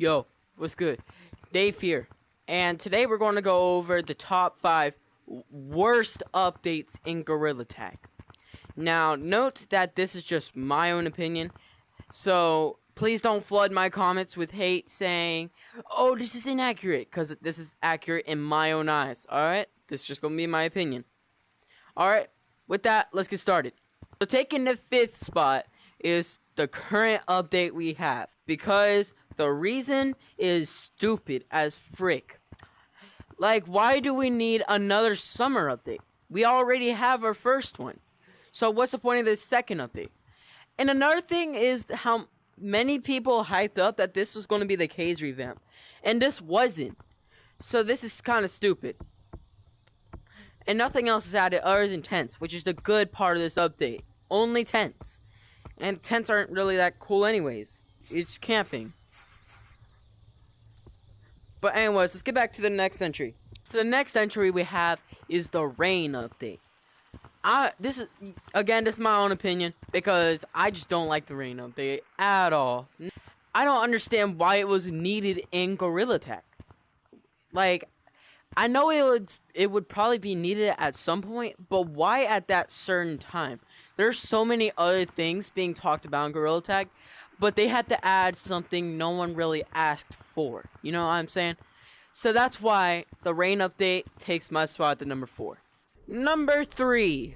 Yo, what's good? Dave here, and today we're going to go over the top 5 worst updates in Gorilla Tag. Now, note that this is just my own opinion, so please don't flood my comments with hate saying, oh, this is inaccurate, because this is accurate in my own eyes, alright? This is just going to be my opinion. Alright, with that, let's get started. So taking the 5th spot is the current update we have, because the reason is stupid as frick. Like, why do we need another summer update? We already have our first one. So what's the point of this second update? And another thing is how many people hyped up that this was going to be the K's revamp. And this wasn't. So this is kind of stupid. And nothing else is added other than tents, which is the good part of this update. Only tents. And tents aren't really that cool anyways. It's camping. But anyways, let's get back to the next entry. So the next entry we have is the rain update. This is my own opinion, because I just don't like the rain update at all. I don't understand why it was needed in Gorilla Tag. Like, I know it would probably be needed at some point, but why at that certain time? There's so many other things being talked about in Gorilla Tag, but they had to add something no one really asked for. You know what I'm saying? So that's why the rain update takes my spot at the number 4. Number 3,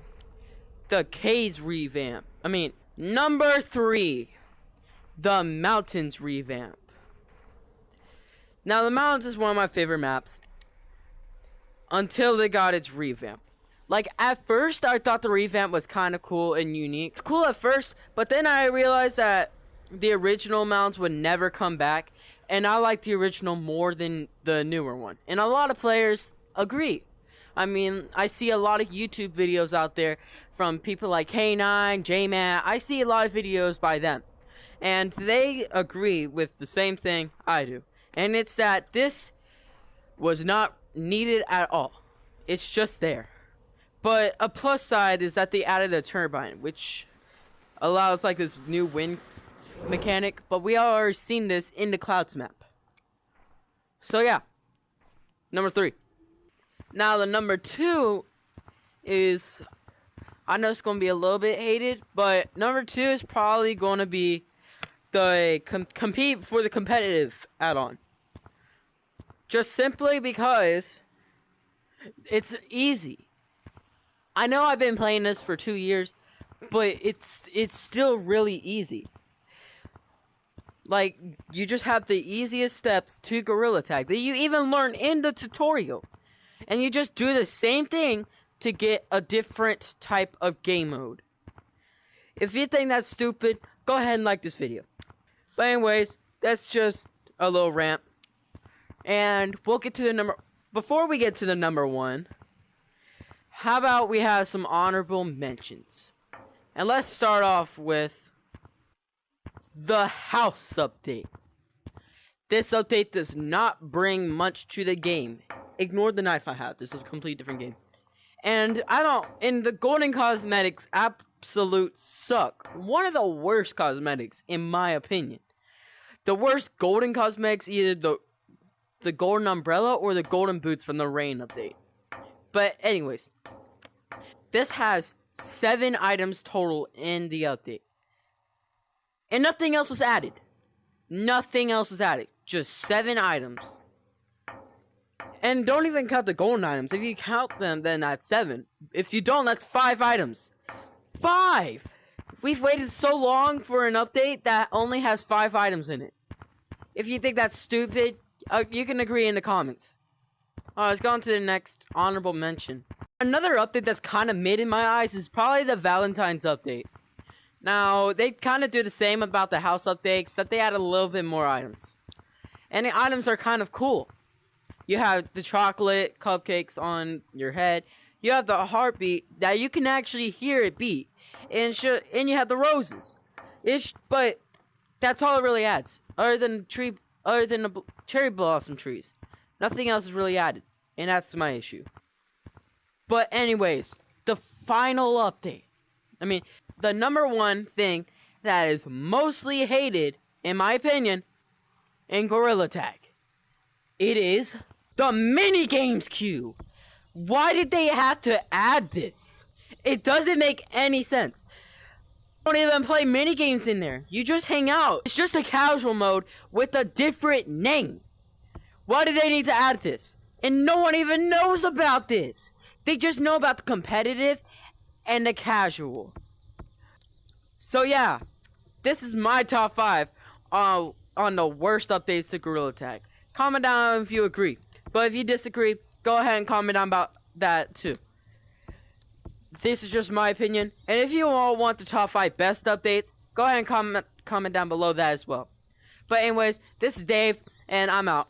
the K's revamp. Number 3, the Mountains revamp. Now, the Mountains is one of my favorite maps until they got its revamp. Like, at first, I thought the revamp was kind of cool and unique. It's cool at first, but then I realized that the original mountains would never come back, and I like the original more than the newer one. And a lot of players agree. I see a lot of YouTube videos out there from people like K9, J-Man. I see a lot of videos by them, and they agree with the same thing I do. And it's that this was not needed at all. It's just there. But a plus side is that they added a turbine, which allows like this new wind mechanic, but we already seen this in the Clouds map. So yeah, number 3. Now the number 2 is, I know it's going to be a little bit hated, but number 2 is probably going to be the compete for the competitive add-on. Just simply because it's easy. I know I've been playing this for 2 years, but it's still really easy. Like, you just have the easiest steps to Gorilla Tag that you even learn in the tutorial. And you just do the same thing to get a different type of game mode. If you think that's stupid, go ahead and like this video. But anyways, that's just a little rant. And we'll get to the number... Before we get to the number 1, how about we have some honorable mentions? And let's start off with the house update. This update does not bring much to the game. Ignore the knife I have. This is a completely different game. And the golden cosmetics absolute suck. One of the worst cosmetics, in my opinion. The worst golden cosmetics, either the golden umbrella or the golden boots from the rain update. But anyways, this has 7 items total in the update. And nothing else was added. Nothing else was added. Just 7 items. And don't even count the golden items. If you count them, then that's 7. If you don't, that's 5 items. 5! We've waited so long for an update that only has 5 items in it. If you think that's stupid, you can agree in the comments. Alright, let's go on to the next honorable mention. Another update that's kind of mid in my eyes is probably the Valentines update. Now, they kind of do the same about the house update, except they add a little bit more items. And the items are kind of cool. You have the chocolate cupcakes on your head. You have the heartbeat that you can actually hear it beat. And you have the roses. But that's all it really adds. Other than the cherry blossom trees. Nothing else is really added. And that's my issue. But anyways, the final update. The number 1 thing that is mostly hated, in my opinion, in Gorilla Tag. It is the mini games queue. Why did they have to add this? It doesn't make any sense. Don't even play mini games in there. You just hang out. It's just a casual mode with a different name. Why do they need to add this? And no one even knows about this. They just know about the competitive and the casual. So yeah, this is my top 5 on the worst updates to Gorilla Tag. Comment down if you agree. But if you disagree, go ahead and comment down about that too. This is just my opinion. And if you all want the top 5 best updates, go ahead and comment down below that as well. But anyways, this is Dave, and I'm out.